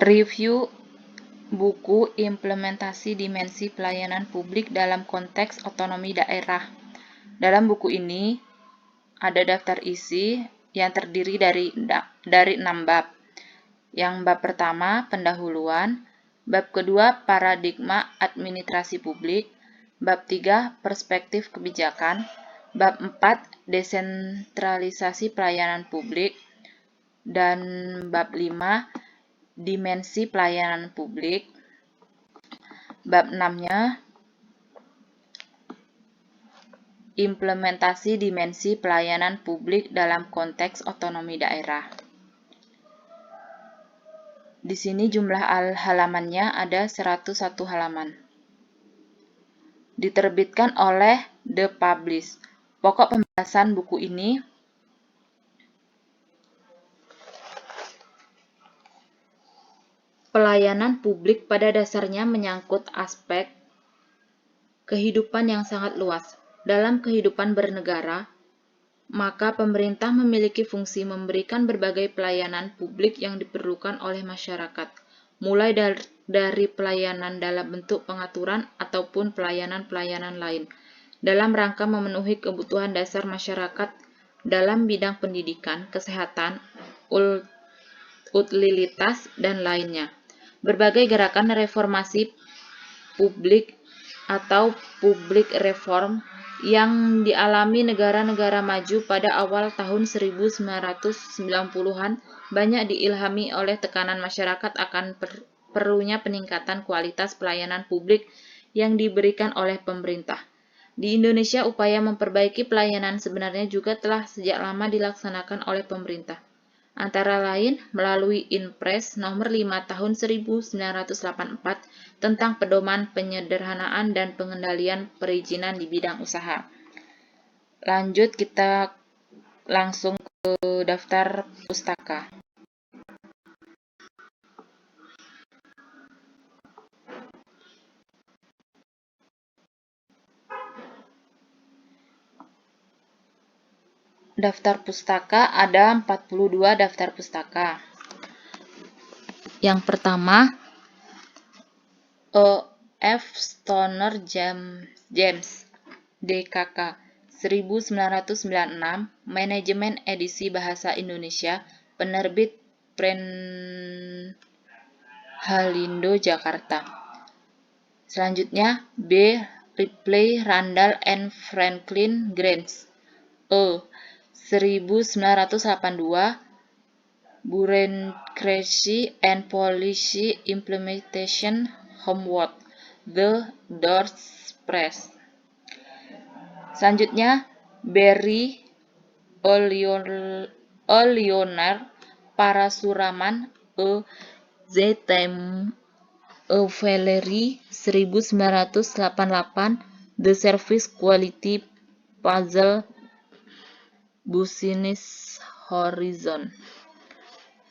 Review buku Implementasi Dimensi Pelayanan Publik dalam Konteks Otonomi Daerah. Dalam buku ini ada daftar isi yang terdiri dari 6 bab. Yang bab pertama, pendahuluan. Bab kedua, paradigma administrasi publik. Bab 3, perspektif kebijakan. Bab 4, desentralisasi pelayanan publik. Dan bab 5, dimensi pelayanan publik. Bab 6-nya, implementasi dimensi pelayanan publik dalam konteks otonomi daerah. Di sini jumlah halamannya ada 101 halaman. Diterbitkan oleh The Publish. Pokok pembahasan buku ini pelayanan publik pada dasarnya menyangkut aspek kehidupan yang sangat luas. Dalam kehidupan bernegara, maka pemerintah memiliki fungsi memberikan berbagai pelayanan publik yang diperlukan oleh masyarakat, mulai dari pelayanan dalam bentuk pengaturan ataupun pelayanan-pelayanan lain, dalam rangka memenuhi kebutuhan dasar masyarakat dalam bidang pendidikan, kesehatan, utilitas, dan lainnya. Berbagai gerakan reformasi publik atau public reform yang dialami negara-negara maju pada awal tahun 1990-an banyak diilhami oleh tekanan masyarakat akan perlunya peningkatan kualitas pelayanan publik yang diberikan oleh pemerintah. Di Indonesia, upaya memperbaiki pelayanan sebenarnya juga telah sejak lama dilaksanakan oleh pemerintah. Antara lain melalui Inpres Nomor 5 Tahun 1984 tentang pedoman penyederhanaan dan pengendalian perizinan di bidang usaha. Lanjut, kita langsung ke daftar pustaka. Daftar pustaka ada 42 daftar pustaka. Yang pertama, F. Stoner James, DKK 1996, Manajemen Edisi Bahasa Indonesia, Penerbit Halindo, Jakarta. Selanjutnya, B. Ripley, Randall and Franklin Grange, 1982, Bureaucracy and Policy Implementation Homework, The Doors Press. Selanjutnya, Barry O'Leonard Parasuraman, Z.T.M. Valerie, 1988, The Service Quality Puzzle, Business Horizon.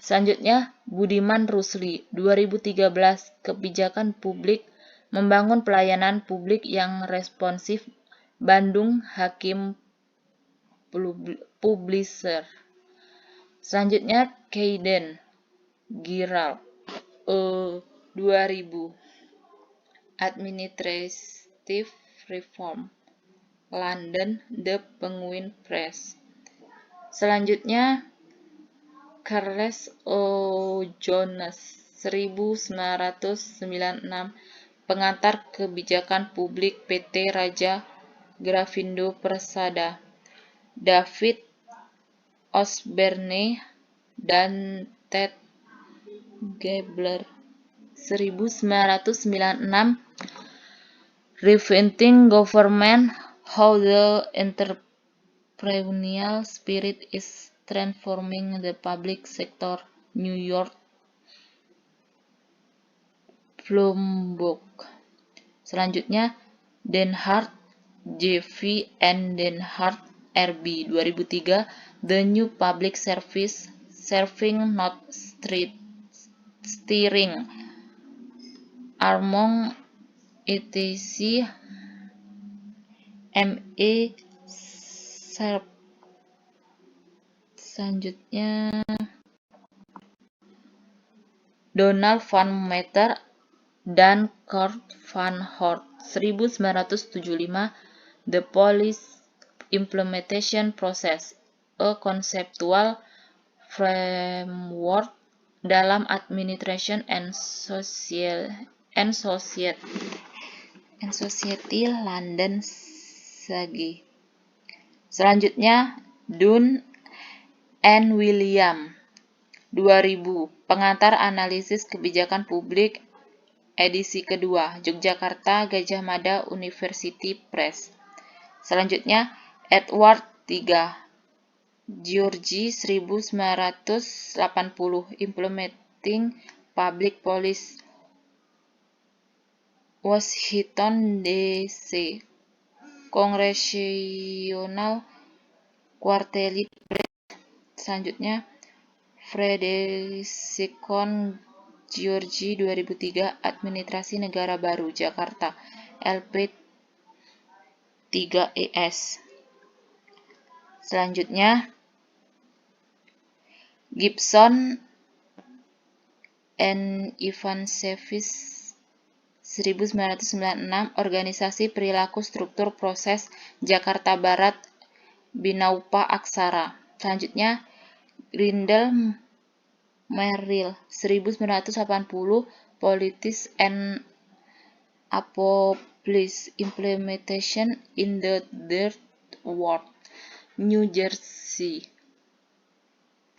Selanjutnya, Budiman Rusli, 2013, Kebijakan Publik Membangun Pelayanan Publik yang Responsif, Bandung, Hakim Publisher. Selanjutnya, Kayden Giral, 2000, Administrative Reform, London, The Penguin Press. Selanjutnya, Charles O. Jones, 1996, Pengantar Kebijakan Publik PT Raja Grafindo Persada, David Osborne dan Ted Gabler, 1996, Reinventing Government, How the Entrepreneurial Spirit is Transforming the Public Sector, New York, Bloomberg. Selanjutnya, Denhart, J.V. and Denhart, R.B. 2003, The New Public Service, Serving Not Steering, Armong etc. M.E. Sharp. Selanjutnya, Donald van Meter dan Kurt van Hort. 1975, The Policy Implementation Process, a conceptual framework dalam Administration and Society, London Sage. Selanjutnya, Dunn and William, 2000, Pengantar Analisis Kebijakan Publik, edisi kedua, Yogyakarta, Gadjah Mada University Press. Selanjutnya, Edward III, George, 1980, Implementing Public Policy, Washington, D.C., Congressional Quarterly Press. Selanjutnya, Frederick George, 2003, Administrasi Negara Baru, Jakarta, LP 3ES. Selanjutnya, Gibson and Ivancevich, 1996, Organisasi Perilaku Struktur Proses, Jakarta Barat, Binaupa Aksara. Selanjutnya, Grindel Merrill, 1980, Politics and Appropriate Implementation in the Third World, New Jersey,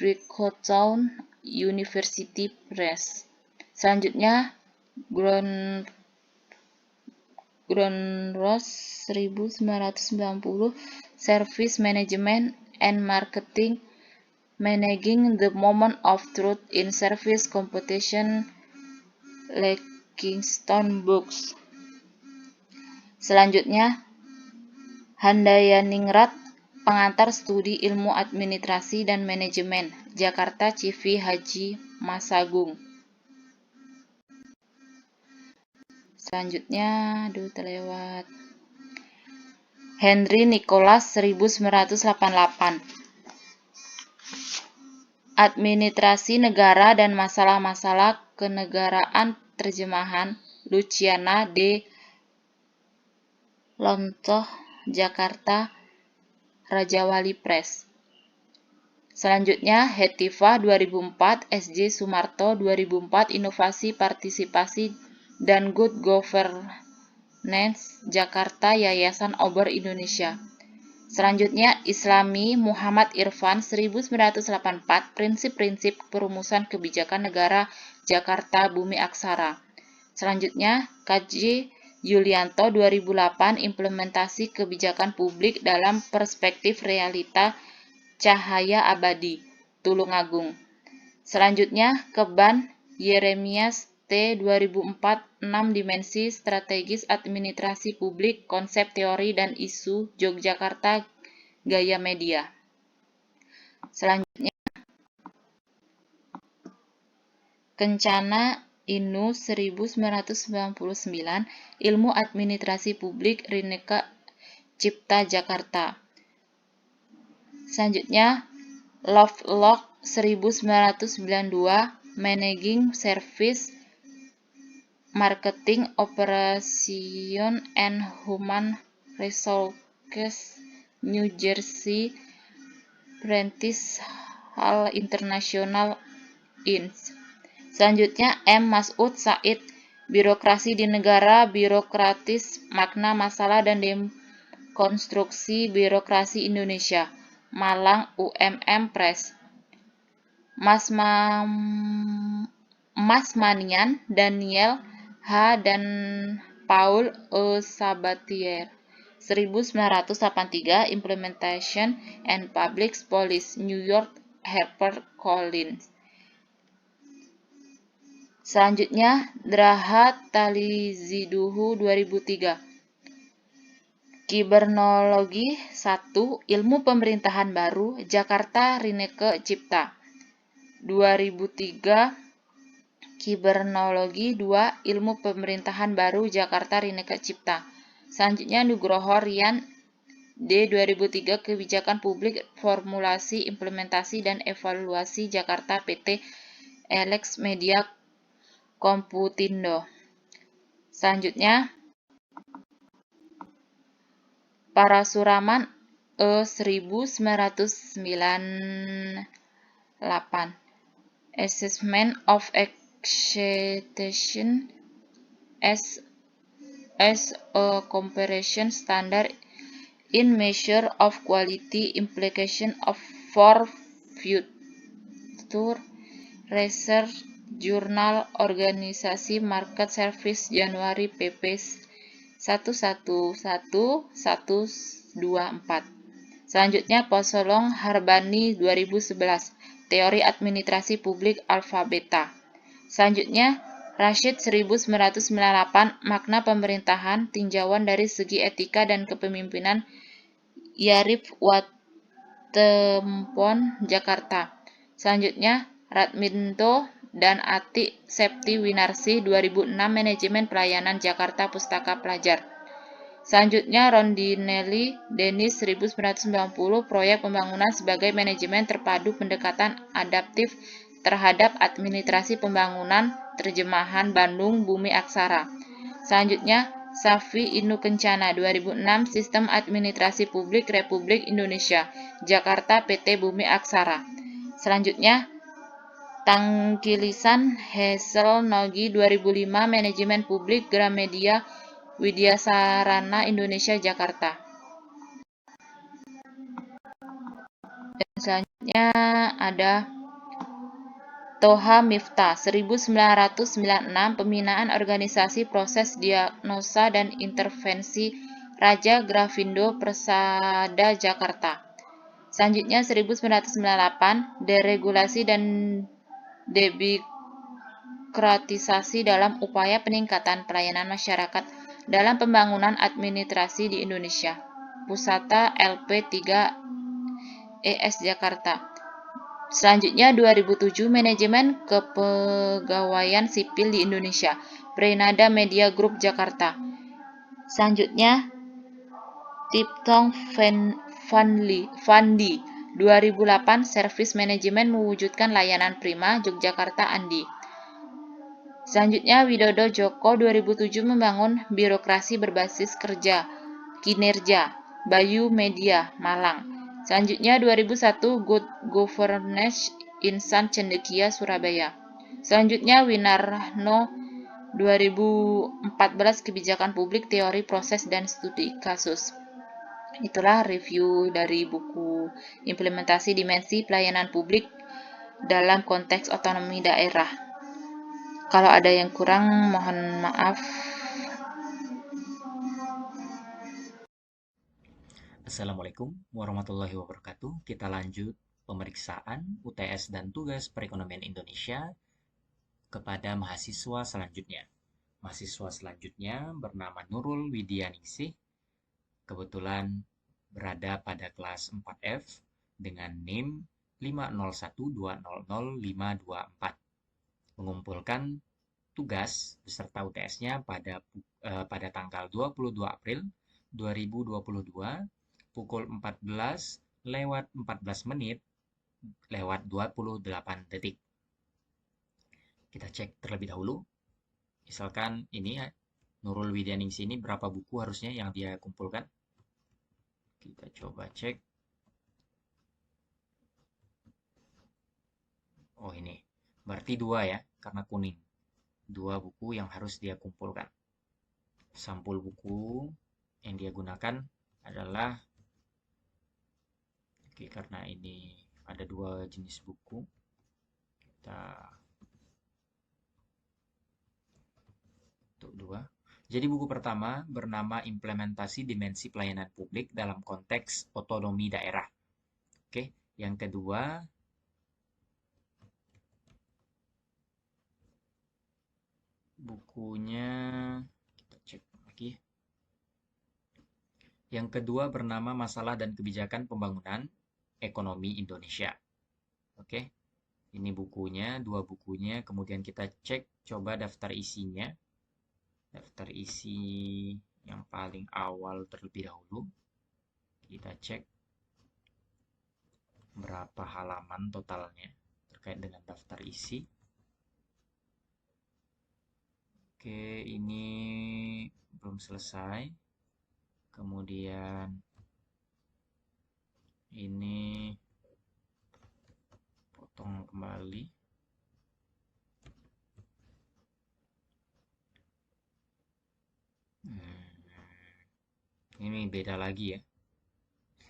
Georgetown University Press. Selanjutnya, Grönroos, 1990, Service Management and Marketing, Managing the Moment of Truth in Service Competition, Langston Books. Selanjutnya, Handayaningrat, Pengantar Studi Ilmu Administrasi dan Manajemen, Jakarta, CV Haji Masagung. Selanjutnya, terlewat. Henry Nicholas, 1988, Administrasi Negara dan Masalah-masalah Kenegaraan, terjemahan Luciana D. Lontoh, Jakarta, Rajawali Press. Selanjutnya, Hetifah, 2004, SJ Sumarto, 2004, Inovasi, Partisipasi, dan Good Governance, Jakarta, Yayasan Obor Indonesia. Selanjutnya, Islami, Muhammad Irfan, 1984, Prinsip-prinsip Perumusan Kebijakan Negara, Jakarta, Bumi Aksara. Selanjutnya, KJ Yulianto, 2008, Implementasi Kebijakan Publik dalam Perspektif Realita, Cahaya Abadi, Tulungagung. Selanjutnya, Keban Yeremias T. 2004, 6 Dimensi Strategis Administrasi Publik, Konsep Teori dan Isu, Yogyakarta, Gaya Media. Selanjutnya, Kencana Inu, 1999, Ilmu Administrasi Publik, Rineka Cipta, Jakarta. Selanjutnya, Lovelock, 1992, Managing Service, Marketing, Operation and Human Resources, New Jersey, Prentice Hall International Inc. Selanjutnya, M. Masud Said, Birokrasi di Negara Birokratis, Makna, Masalah, dan Dekonstruksi Birokrasi Indonesia, Malang, UMM Press. Masmanian, Daniel H. dan Paul E. Sabatier, 1983, Implementation and Public Policy, New York, HarperCollins. Selanjutnya, Draha Taliziduhu, 2003, Kibernologi 1, Ilmu Pemerintahan Baru, Jakarta, Rineke Cipta. 2003, Kibernologi 2, Ilmu Pemerintahan Baru, Jakarta, Rineke Cipta. Selanjutnya, Nugroho Rian D. 2003, Kebijakan Publik, Formulasi, Implementasi, dan Evaluasi, Jakarta, PT Elex Media Komputindo. Selanjutnya, Parasuraman E1998. Assessment of Excitation as a comparison standard in measure of quality implication for future research. Jurnal Organisasi Market Service Januari pp 111124. Selanjutnya, Posolong Harbani 2011, Teori Administrasi Publik Alfa Beta. Selanjutnya, Rashid 1998, Makna Pemerintahan, Tinjauan dari Segi Etika dan Kepemimpinan, Yarif Watempon, Jakarta. Selanjutnya, Radminto dan Ati Septi Winarsi 2006, Manajemen Pelayanan Jakarta Pustaka Pelajar. Selanjutnya, Rondinelli Denis 1990, Proyek Pembangunan sebagai Manajemen Terpadu Pendekatan Adaptif terhadap Administrasi Pembangunan, Terjemahan Bandung Bumi Aksara. Selanjutnya, Safi Inu Kencana 2006, Sistem Administrasi Publik Republik Indonesia, Jakarta PT Bumi Aksara. Selanjutnya, Tangkilisan Hazel Nogi 2005, Manajemen Publik Gramedia Widyasarana Indonesia Jakarta. Dan selanjutnya ada Toha Miftah 1996, Pembinaan Organisasi Proses Diagnosa dan Intervensi Raja Grafindo Persada Jakarta. Selanjutnya 1998, Deregulasi dan Debirokratisasi dalam upaya peningkatan pelayanan masyarakat dalam pembangunan administrasi di Indonesia. Pusata LP 3 ES Jakarta. Selanjutnya 2007, Manajemen Kepegawaian Sipil di Indonesia, Prenada Media Group Jakarta. Selanjutnya Tiptong Fandi 2008, Servis Manajemen Mewujudkan Layanan Prima, Yogyakarta Andi. Selanjutnya Widodo Joko 2007, Membangun Birokrasi Berbasis Kerja Kinerja, Bayu Media Malang. Selanjutnya 2001, Good Governance Insan Cendekia Surabaya. Selanjutnya Winarno 2014, Kebijakan Publik, Teori Proses dan Studi Kasus. Itulah review dari buku Implementasi Dimensi Pelayanan Publik dalam Konteks Otonomi Daerah. Kalau ada yang kurang, mohon maaf. Assalamualaikum warahmatullahi wabarakatuh. Kita lanjut pemeriksaan UTS dan tugas perekonomian Indonesia kepada mahasiswa selanjutnya. Mahasiswa selanjutnya bernama Nurul Widianingsih. Kebetulan berada pada kelas 4F dengan NIM 501200524. Mengumpulkan tugas beserta UTS-nya pada tanggal 22 April 2022 pukul 14:14 Kita cek terlebih dahulu. Misalkan ini Nurul Widianingsih ini berapa buku harusnya yang dia kumpulkan. Kita coba cek. Oh ini, berarti 2 ya, karena kuning. 2 buku yang harus dia kumpulkan. Sampul buku yang dia gunakan adalah, karena ini ada 2 jenis buku, kita untuk 2. Jadi buku pertama bernama Implementasi Dimensi Pelayanan Publik dalam Konteks Otonomi Daerah. Oke, yang kedua bukunya kita cek lagi. Yang kedua bernama Masalah dan Kebijakan Pembangunan Ekonomi Indonesia. Oke. Ini bukunya, 2 bukunya, kemudian kita cek coba daftar isinya. Daftar isi yang paling awal terlebih dahulu. Kita cek berapa halaman totalnya terkait dengan daftar isi. Oke, ini belum selesai. Kemudian ini potong kembali. Ini beda lagi ya.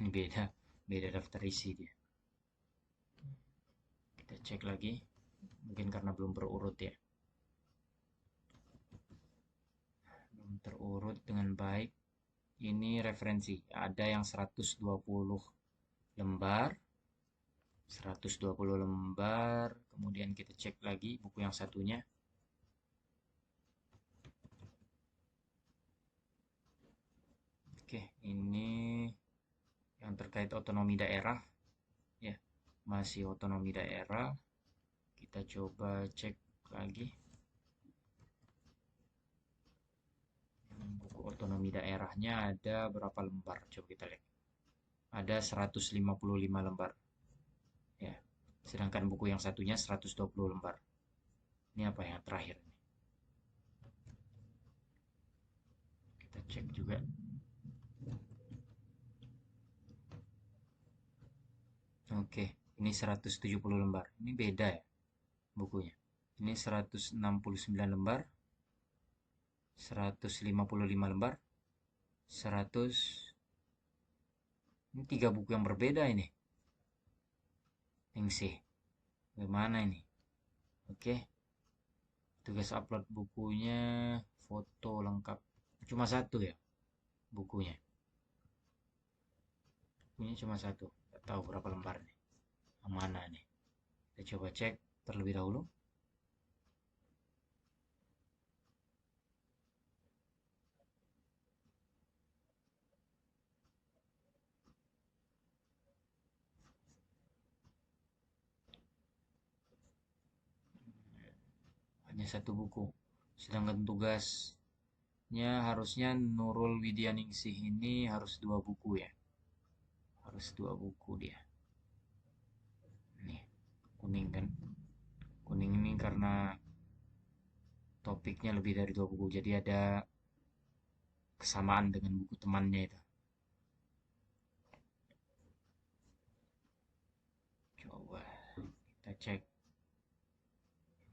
Ini beda daftar isi dia. Kita cek lagi. Mungkin karena belum berurut ya. Belum terurut dengan baik. Ini referensi. Ada yang 120 lembar. 120 lembar. Kemudian kita cek lagi buku yang satunya. Oke, ini yang terkait otonomi daerah. Ya, masih otonomi daerah. Kita coba cek lagi. Buku otonomi daerahnya ada berapa lembar? Coba kita lihat. Ada 155 lembar. Ya. Sedangkan buku yang satunya 120 lembar. Ini apa yang terakhir? Kita cek juga. Oke, ini 170 lembar. Ini beda ya bukunya. Ini 169 lembar, 155 lembar, 100. Ini 3 buku yang berbeda ini. Ningsih. Bagaimana ini? Oke. Tugas upload bukunya, foto lengkap. Cuma satu ya bukunya. Bukunya cuma satu. Tidak tahu berapa lembar nih. Yang mana nih? Kita coba cek terlebih dahulu. Hanya satu buku. Sedangkan tugasnya harusnya Nurul Widyaningsih ini harus 2 buku ya. Harus 2 buku dia. Nih, kuning kan. Kuning ini karena topiknya lebih dari 2 buku. Jadi ada kesamaan dengan buku temannya itu. Coba kita cek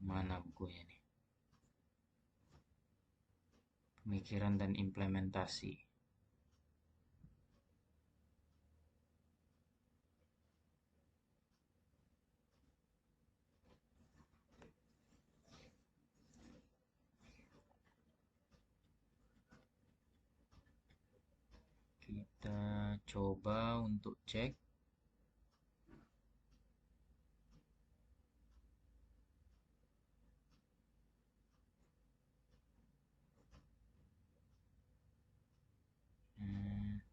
mana bukunya nih. Pemikiran dan implementasi. Kita coba untuk cek. Hmm,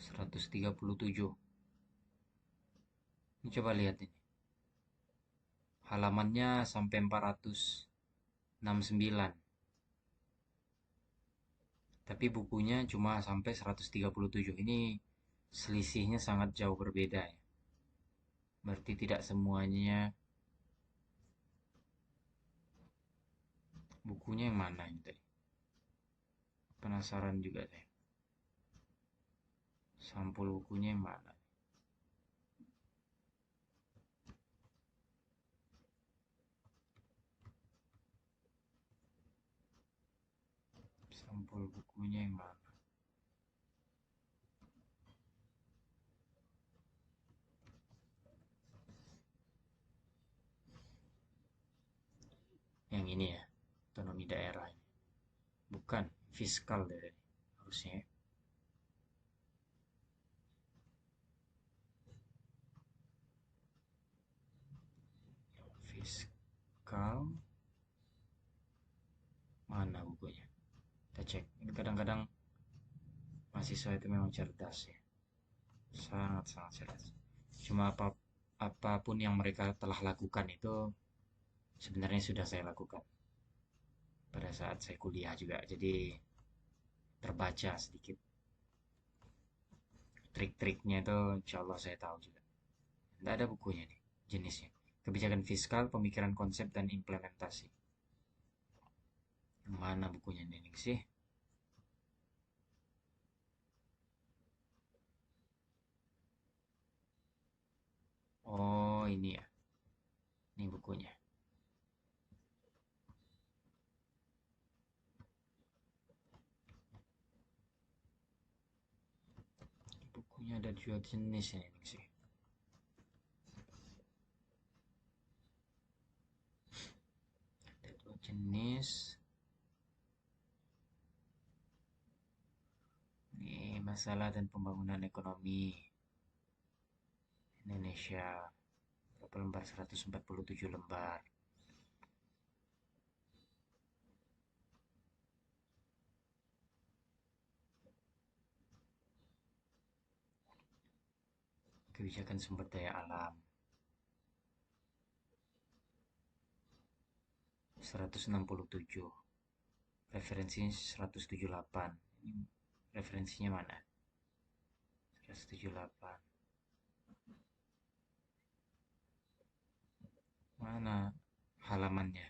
137. Ini coba lihat ini. Halamannya sampai 469. Tapi bukunya cuma sampai 137. Ini selisihnya sangat jauh berbeda ya. Berarti tidak semuanya. Bukunya yang mana ini tadi? Penasaran juga saya. Sampul bukunya yang mana? Sampul bukunya yang mana? Yang ini ya, otonomi daerah. Bukan, fiskal dari harusnya. Fiskal mana bukunya? Kita cek. Ini kadang-kadang mahasiswa itu memang cerdas ya. Sangat-sangat cerdas. Cuma apapun yang mereka telah lakukan itu sebenarnya sudah saya lakukan pada saat saya kuliah juga. Jadi terbaca sedikit. trik-triknya itu insya Allah saya tahu juga. Tidak ada bukunya nih, jenisnya. Kebijakan fiskal, pemikiran konsep, dan implementasi. Yang mana bukunya ini sih? Oh, ini ya. Ini bukunya. Bukunya ada dua jenis ini sih. Ada dua jenis. Ini masalah dan pembangunan ekonomi Indonesia. Berapa lembar? 147 lembar. Kebijakan sumber daya alam. 167. Referensinya 178. Ini referensinya mana? 178. Mana halamannya?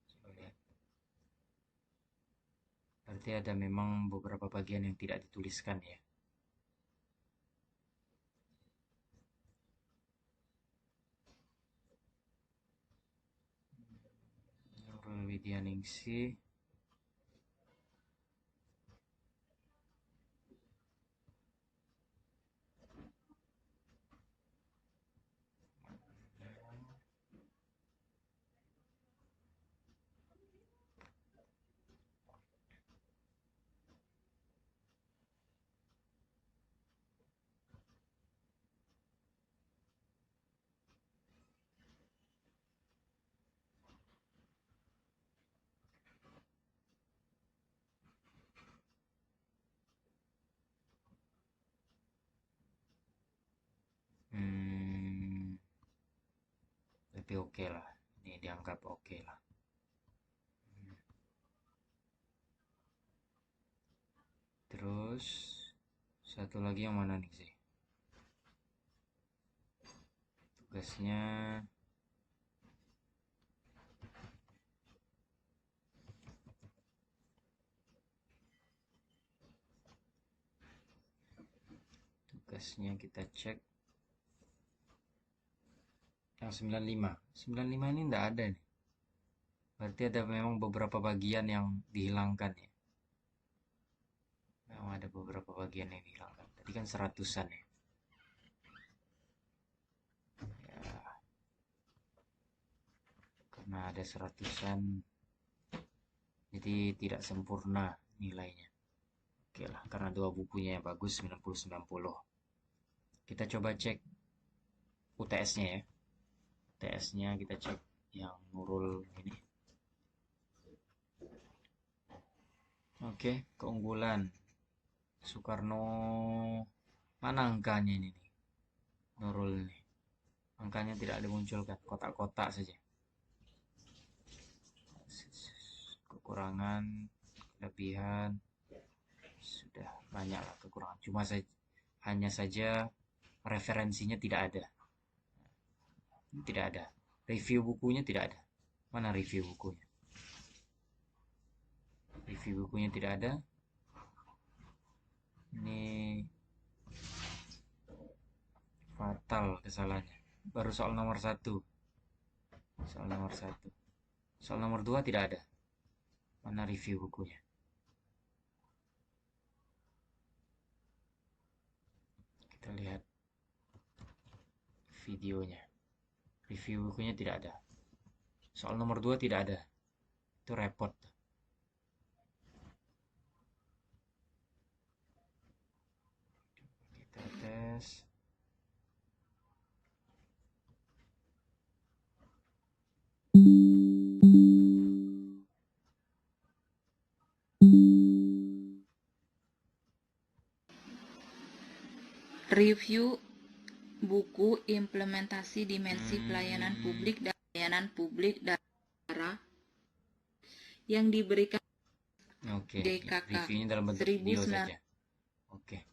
Coba lihat. Berarti ada memang beberapa bagian yang tidak dituliskan ya. Nurul Widianingsih. Tapi oke lah. Ini dianggap oke lah. Terus satu lagi yang mana nih sih? Tugasnya kita cek yang 95. 95 ini enggak ada nih. Berarti ada memang beberapa bagian yang dihilangkan ya. Memang ada beberapa bagian yang dihilangkan. Tadi kan 100-an ya. Ya, karena ada 100-an jadi tidak sempurna nilainya. Oke lah, karena dua bukunya yang bagus 90-90. Kita coba cek UTS-nya ya. UTS-nya kita cek yang Nurul ini. Oke, keunggulan Soekarno, mana angkanya ini nih? Nurul ini. Angkanya tidak dimunculkan, kotak-kotak saja. Kekurangan, kelebihan, sudah banyak lah kekurangan. Cuma hanya saja referensinya tidak ada. Tidak ada. Review bukunya tidak ada. Mana review bukunya? Review bukunya tidak ada. Ini fatal kesalahannya. Baru soal nomor 1. Soal nomor 1. Soal nomor 2 tidak ada. Mana review bukunya? Kita lihat videonya. Review bukunya tidak ada. Soal nomor 2 tidak ada. Itu repot. Kita tes. Review buku implementasi dimensi pelayanan publik daerah yang diberikan Oke, DKK reviewnya dalam bentuk video saja. Oke.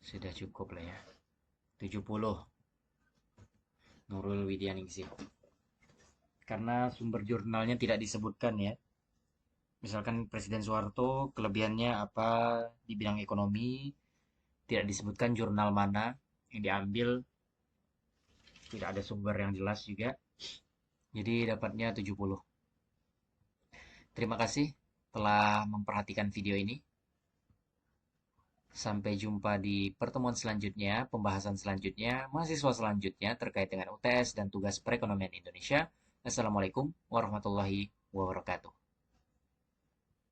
Sudah cukup lah ya. 70. Nurul Widianingsih. Karena sumber jurnalnya tidak disebutkan ya. Misalkan Presiden Soeharto kelebihannya apa di bidang ekonomi, tidak disebutkan jurnal mana yang diambil, tidak ada sumber yang jelas juga. Jadi dapatnya 70. Terima kasih telah memperhatikan video ini. Sampai jumpa di pertemuan selanjutnya, pembahasan selanjutnya, mahasiswa selanjutnya terkait dengan UTS dan tugas perekonomian Indonesia. Assalamualaikum warahmatullahi wabarakatuh.